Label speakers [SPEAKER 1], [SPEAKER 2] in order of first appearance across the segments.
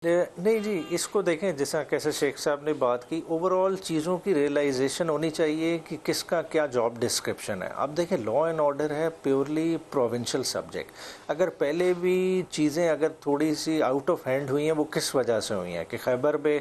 [SPEAKER 1] نہیں جی، اس کو دیکھیں جیسا کیسے شیخ صاحب نے بات کی، اوور آل چیزوں کی ریئلائزیشن ہونی چاہیے کہ کس کا کیا جاب ڈسکرپشن ہے. اب دیکھیں لا اینڈ آرڈر ہے پیورلی پروونشل سبجیکٹ. اگر پہلے بھی چیزیں اگر تھوڑی سی آؤٹ آف ہینڈ ہوئی ہیں وہ کس وجہ سے ہوئی ہیں کہ خیبر پہ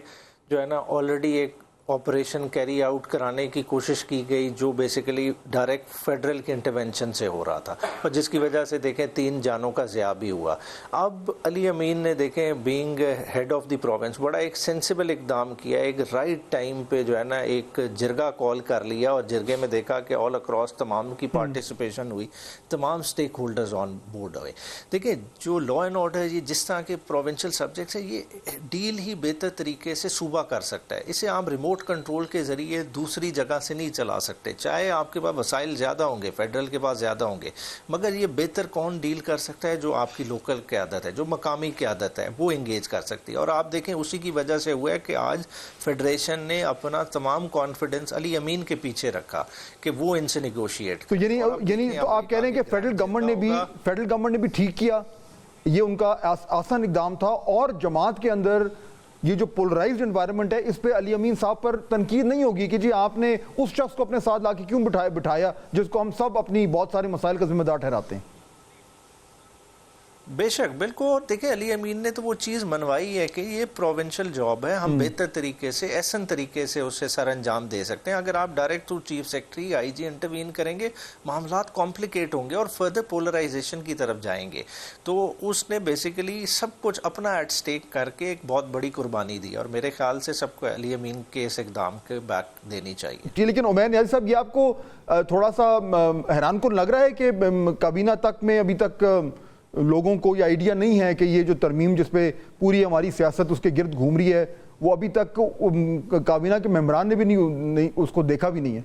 [SPEAKER 1] جو ہے نا آلریڈی ایک آپریشن کیری آؤٹ کرانے کی کوشش کی گئی جو بیسیکلی ڈائریکٹ فیڈرل کے انٹرونشن سے ہو رہا تھا اور جس کی وجہ سے دیکھیں 3 جانوں کا ضیاع بھی ہوا. اب علی امین نے دیکھیں being head of the province بڑا ایک سینسیبل اقدام کیا، ایک رائٹ ٹائم پہ جو ہے نا ایک جرگہ کال کر لیا اور جرگے میں دیکھا کہ آل اکراس تمام کی پارٹیسپیشن ہوئی، تمام سٹیک ہولڈرز آن بورڈ ہوئے. دیکھیں جو لا اینڈ آرڈر یہ جس طرح کے پروونشل سبجیکٹس ہیں یہ ڈیل ہی بہتر طریقے سے صوبہ کر سکتا ہے. اسے آپ ریموٹ کنٹرول کے ذریعے دوسری جگہ سے نہیں چلا سکتے، چاہے آپ کے پاس وسائل زیادہ ہوں گے، فیڈرل کے پاس زیادہ ہوں گے، مگر یہ بہتر کون ڈیل کر سکتا ہے؟ جو آپ کی لوکل قیادت ہے، جو مقامی قیادت ہے، وہ انگیج کر سکتی ہے. اور آپ دیکھیں اسی کی وجہ سے ہوا ہے کہ آج فیڈریشن نے اپنا تمام کانفیڈنس علی امین کے پیچھے رکھا کہ وہ ان سے نیگوشیٹ.
[SPEAKER 2] تو یعنی تو آپ کہہ رہے ہیں کہ فیڈرل گورنمنٹ نے بھی ٹھیک کیا، یہ ان کا آسان اقدام تھا. اور جماعت کے اندر یہ جو پولرائزڈ انوائرمنٹ ہے اس پہ علی امین صاحب پر تنقید نہیں ہوگی کہ جی آپ نے اس شخص کو اپنے ساتھ لا کے کیوں بٹھایا جس کو ہم سب اپنی بہت سارے مسائل کا ذمہ دار ٹھہراتے ہیں؟
[SPEAKER 1] بے شک بالکل. اور دیکھیں علی امین نے تو وہ چیز منوائی ہے کہ یہ پروونشل جاب ہے، ہم بہتر طریقے سے احسن طریقے سے اسے سر انجام دے سکتے ہیں. اگر آپ direct through chief secretary I G intervene کریں گے معاملات کمپلیکیٹ ہوں گے اور فردر پولرائزیشن کی طرف جائیں گے. تو اس نے بیسیکلی سب کچھ اپنا ایٹ سٹیک کر کے ایک بہت بڑی قربانی دی اور میرے خیال سے سب کو علی امین کے اس اقدام کے بیک دینی چاہیے.
[SPEAKER 2] جی لیکن عمیر نیازی صاحب یہ آپ کو تھوڑا سا حیران کن لگ رہا ہے کہ کابینہ تک میں ابھی تک لوگوں کو یہ آئیڈیا نہیں ہے کہ یہ جو ترمیم جس پہ پوری ہماری سیاست اس کے گرد گھوم رہی ہے وہ ابھی تک کابینہ کے ممبران نے بھی نہیں اس کو دیکھا بھی نہیں ہے؟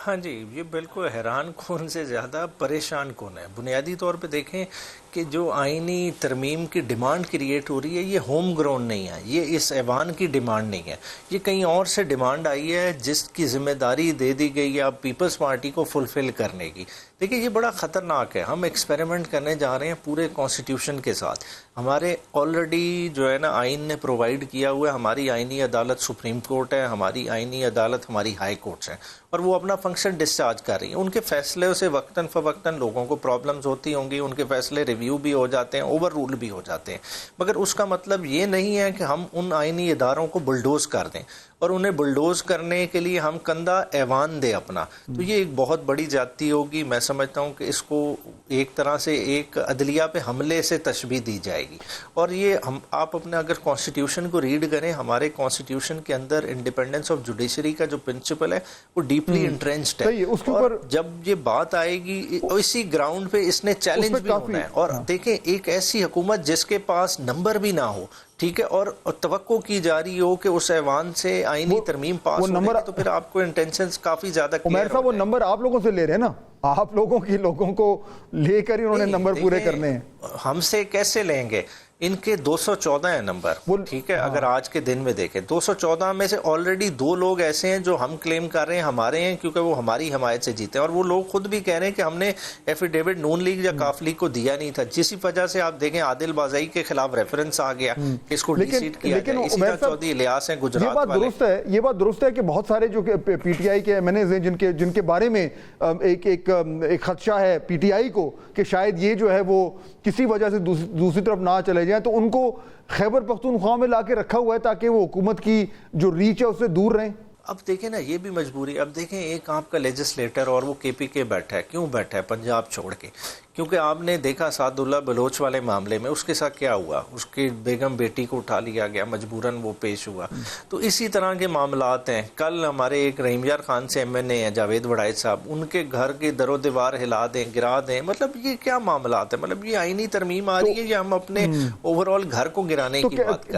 [SPEAKER 1] ہاں جی، یہ بالکل حیران کن سے زیادہ پریشان کن ہے. بنیادی طور پہ دیکھیں کہ جو آئینی ترمیم کی ڈیمانڈ کریٹ ہو رہی ہے یہ ہوم گراؤنڈ نہیں ہے، یہ اس ایوان کی ڈیمانڈ نہیں ہے، یہ کہیں اور سے ڈیمانڈ آئی ہے جس کی ذمہ داری دے دی گئی ہے اب پیپلز پارٹی کو فلفل کرنے کی. دیکھیں یہ بڑا خطرناک ہے. ہم ایکسپیریمنٹ کرنے جا رہے ہیں پورے کانسٹیٹیوشن کے ساتھ. ہمارے آلریڈی جو ہے نا آئین نے پرووائڈ کیا ہوا ہے، ہماری آئینی عدالت سپریم کورٹ ہے، ہماری آئینی عدالت ہماری ہائی کورٹس ہیں اور وہ اپنا فنکشن ڈسچارج کر رہی ہیں. ان کے فیصلے سے وقتاً فوقتاً لوگوں کو پرابلمز ہوتی ہوں گی، ان کے فیصلے ریویو بھی ہو جاتے ہیں، اوور رول بھی ہو جاتے ہیں، مگر اس کا مطلب یہ نہیں ہے کہ ہم ان آئینی اداروں کو بلڈوز کر دیں اور انہیں بلڈوز کرنے کے لیے ہم کندھا ایوان دیں اپنا. تو یہ ایک بہت بڑی زیادتی ہوگی. میں سمجھتا ہوں کہ اس کو ایک طرح سے ایک عدلیہ پہ حملے سے تشبیہ دی جائے گی. اور یہ آپ اپنے اگر کانسٹیٹیوشن کو ریڈ کریں، ہمارے کانسٹیٹیوشن کے اندر انڈیپینڈنس آف جوڈیشری کا جو پرنسپل ہے وہ ڈیپلی انٹرینچڈ ہے. اور جب یہ بات آئے گی اسی گراؤنڈ پہ اس نے چیلنج بھی ہونا ہے. اور دیکھیں ایک ایسی حکومت جس کے پاس نمبر بھی نہ ہو، ٹھیک ہے، اور توقع کی جا رہی ہو کہ اس ایوان سے آئینی ترمیم پاس ہو جائے تو پھر آپ کو انٹینشنز کافی زیادہ کلیئر
[SPEAKER 2] عمیر صاحب وہ نمبر آپ لوگوں سے لے رہے ہیں نا، آپ لوگوں کو لے کر ہی انہوں نے نمبر پورے کرنے ہیں.
[SPEAKER 1] ہم سے کیسے لیں گے؟ ان کے 214 ہیں نمبر، ٹھیک ہے. اگر آج کے دن میں دیکھیں 214 میں سے آلریڈی 2 لوگ ایسے ہیں جو ہم کلیم کر رہے ہیں ہمارے ہیں کیونکہ وہ ہماری حمایت سے جیتے ہیں، اور وہ لوگ خود بھی کہہ رہے ہیں کہ ہم نے ایفیڈیوٹ نون لیگ یا کاف لیگ کو دیا نہیں تھا، جس وجہ سے آپ دیکھیں عادل بازائی کے خلاف ریفرنس آ گیا کہ اس کو ڈی سیٹ کیا جائے. اسی طرح چودھری الیاس ہیں گجرات والے.
[SPEAKER 2] یہ بات درست ہے کہ بہت سارے جو پی ٹی آئی کے ایم این ایز ہیں جن کے بارے میں ایک خدشہ ہے پی ٹی آئی کو کہ شاید یہ جو ہے وہ کسی وجہ سے دوسری طرف نہ چلے جائیں، تو ان کو خیبر پختونخوا میں لا کے رکھا ہوا ہے تاکہ وہ حکومت کی جو ریچ ہے اس سے دور رہیں.
[SPEAKER 1] اب دیکھیں نا یہ بھی مجبوری. اب دیکھیں ایک آپ کا لیجسلیٹر اور وہ کے پی کے بیٹھا ہے، کیوں بیٹھا ہے پنجاب چھوڑ کے؟ کیونکہ آپ نے دیکھا سعد اللہ بلوچ والے معاملے میں اس کے ساتھ کیا ہوا، اس کی بیگم بیٹی کو اٹھا لیا گیا، مجبوراً وہ پیش ہوا. تو اسی طرح کے معاملات ہیں. کل ہمارے ایک رحیم یار خان سے ایم این اے ہیں جاوید وڑائچ صاحب، ان کے گھر کے در و دیوار ہلا دیں، گرا دیں. مطلب یہ کیا معاملات ہیں؟ مطلب یہ آئینی ترمیم آ رہی ہے یا ہم اپنے اوور آل گھر کو گرانے کی بات کر رہے ہیں؟